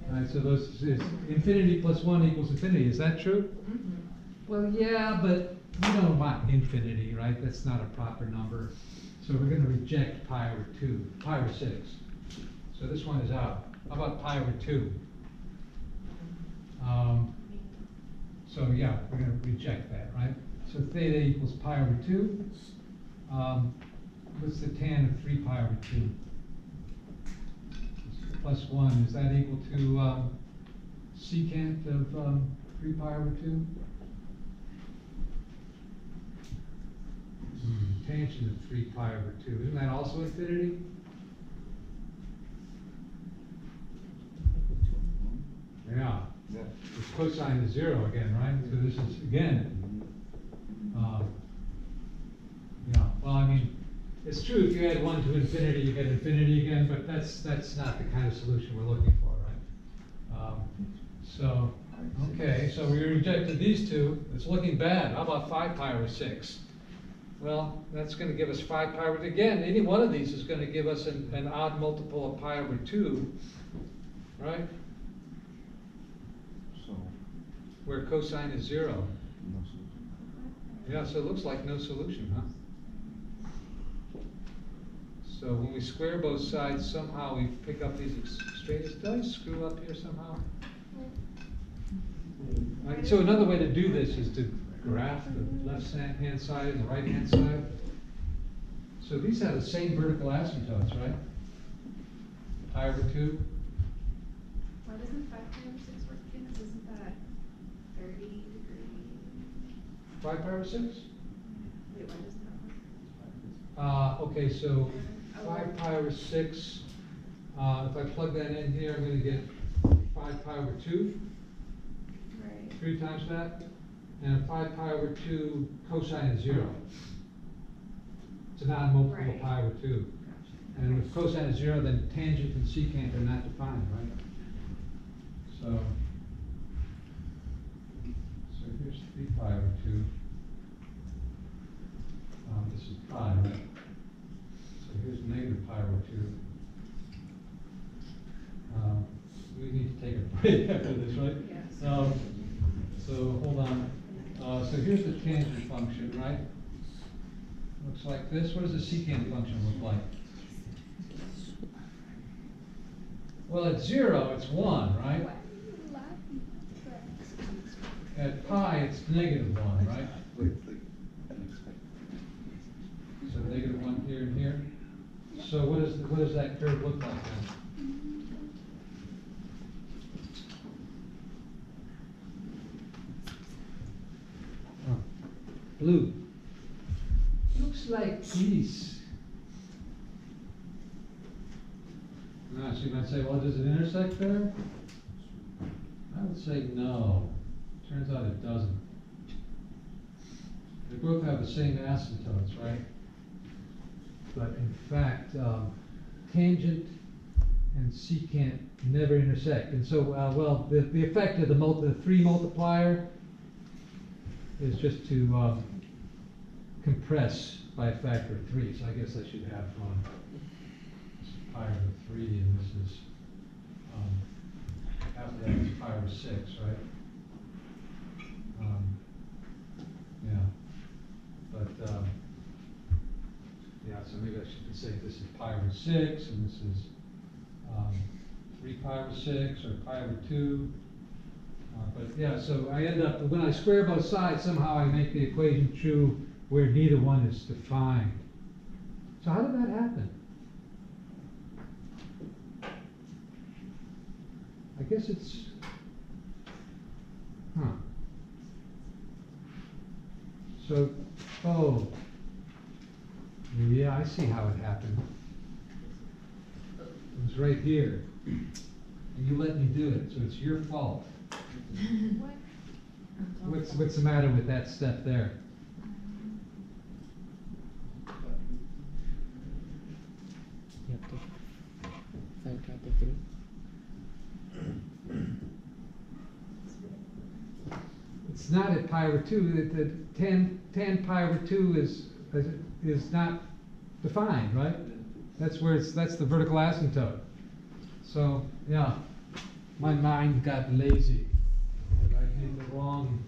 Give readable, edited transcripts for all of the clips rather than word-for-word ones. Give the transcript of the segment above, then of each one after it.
Alright, so those is infinity plus 1 equals infinity, is that true? Mm-hmm. Well, yeah, but we don't want infinity, right? That's not a proper number. So we're gonna reject pi over 2, pi over 6. So this one is out. How about pi over 2? So yeah, we're gonna reject that, right? So theta equals pi over 2. What's the tan of 3 pi over 2? Plus 1, is that equal to secant of 3 pi over 2? Tangent of 3 pi over 2, isn't that also infinity? Yeah. Yeah. It's cosine is 0 again, right? So this is, again, yeah, well, I mean, it's true, if you add 1 to infinity, you get infinity again, but that's not the kind of solution we're looking for, right? So, okay, so we rejected these two. It's looking bad. How about 5 pi over 6? Well, that's going to give us 5 pi over, again, any one of these is going to give us an odd multiple of pi over 2, right? So, Where cosine is 0. no solution. Yeah, so it looks like no solution, huh? So when we square both sides, somehow we pick up these extraneous. Did I screw up here somehow? Right, so another way to do this is to graph the left-hand side and the right-hand side. So these have the same vertical asymptotes, right? Pi over 2. Why doesn't 5 pi over 6 work again? Isn't that 30 degrees? 5 pi over 6? Wait, why doesn't that work? Okay, so 5 pi over 6, if I plug that in here, I'm going to get 5 pi over 2, Right. 3 times that, and 5 pi over 2 cosine is 0. It's an odd multiple of Right. pi over 2. And if cosine is 0, then tangent and secant are not defined, right? So here's 3 pi over 2. This is pi, right? So here's negative pi over 2. We need to take a break after this, right? Yes. So hold on. So here's the tangent function, right? Looks like this. What does the secant function look like? Well, at 0, it's 1, right? At pi, it's negative 1, right? So negative 1 here and here. So what does that curve look like then? Oh, blue. Looks like this. So you might say, well, does it intersect there? I would say no. Turns out it doesn't. They both have the same asymptotes, right? But in fact, tangent and secant never intersect. And so, well, the effect of the 3 multiplier is just to compress by a factor of 3. So I guess I should have this is pi over 3, and this is after that is pi over 6, right? Yeah, but yeah. So maybe I should say this is pi over 6, and this is 3 pi over 6 or pi over 2. But yeah, so I end up, when I square both sides, somehow I make the equation true where neither one is defined. So how did that happen? I guess it's, So, oh, yeah, I see how it happened. It was right here, and you let me do it, so it's your fault. What's the matter with that step there? You have to factor the 3. It's not at pi over 2. The tan pi over 2 is not defined, right? That's where that's the vertical asymptote. So, yeah, my mind got lazy. And I made the wrong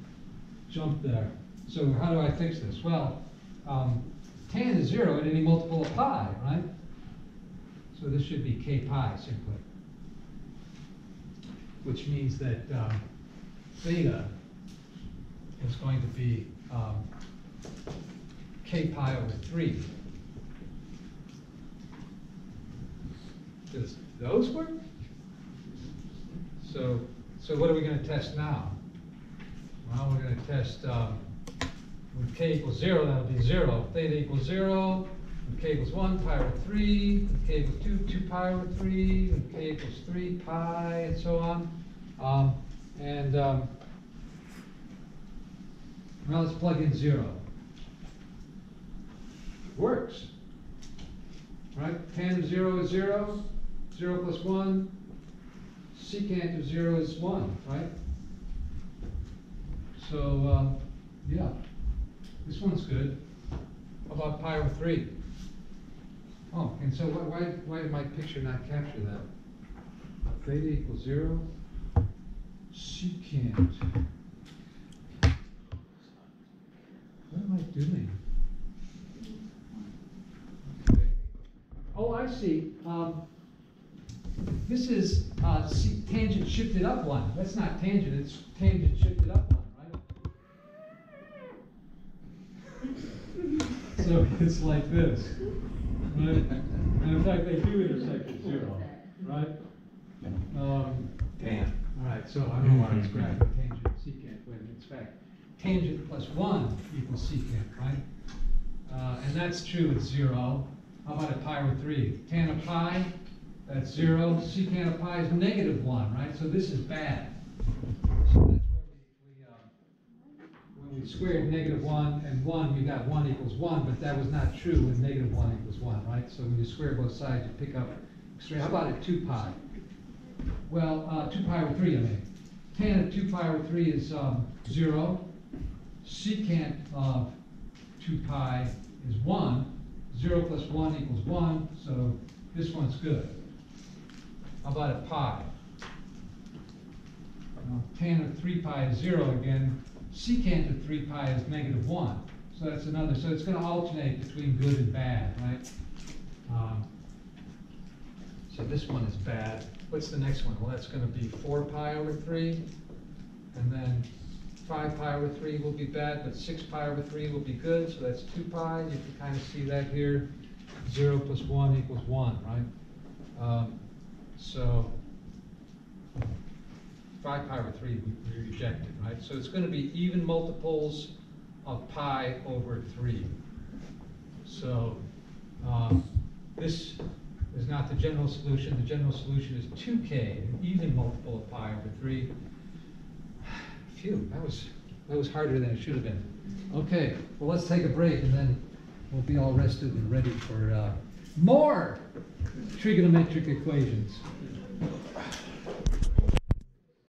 jump there. So how do I fix this? Well, tan is 0 at any multiple of pi, right? So this should be k pi simply. Which means that theta is going to be k pi over 3. Does those work? So what are we going to test now? Well, we're going to test when k equals 0, that'll be 0. Theta equals 0. When k equals 1, pi over 3. When k equals 2, 2 pi over 3. When k equals 3, pi, and so on. Well, let's plug in 0. Works. Right? Tan of 0 is 0. 0 plus 1. Secant of 0 is 1, right? So, yeah. This one's good. How about pi over 3? Oh, and so why did my picture not capture that? Theta equals 0. Secant. What am I doing? Okay. Oh, I see. This is tangent shifted up 1. That's not tangent, it's tangent shifted up 1, right? So it's like this, right? And in fact, they do intersect at 0, right? Damn. All right, so I don't want to describe tangent secant when in fact tangent plus 1 equals secant, right? And that's true at 0. How about at pi over 3? Tan of pi, that's 0. Secant of pi is negative 1, right? So this is bad. So that's where when we squared negative 1 and 1, we got 1 equals 1, but that was not true when negative 1 equals 1, right? So when you square both sides, you pick up extreme. How about at 2 pi? Well, 2 pi over 3, I mean. Tan of 2 pi over 3 is 0. Secant of 2 pi is 1. 0 plus 1 equals 1, so this one's good. How about at pi? Tan of 3 pi is 0 again. Secant of 3 pi is negative 1. So that's another. So it's going to alternate between good and bad, right? So this one is bad. What's the next one? Well, that's going to be 4 pi over 3. And then 5 pi over 3 will be bad, but 6 pi over 3 will be good. So that's 2 pi. You can kind of see that here. 0 plus 1 equals 1, right? So 5 pi over 3 we rejected, right? So it's going to be even multiples of pi over 3. So this is not the general solution. The general solution is 2k, an even multiple of pi over 3. Phew, that was harder than it should have been. Okay, well, let's take a break and then we'll be all rested and ready for more trigonometric equations.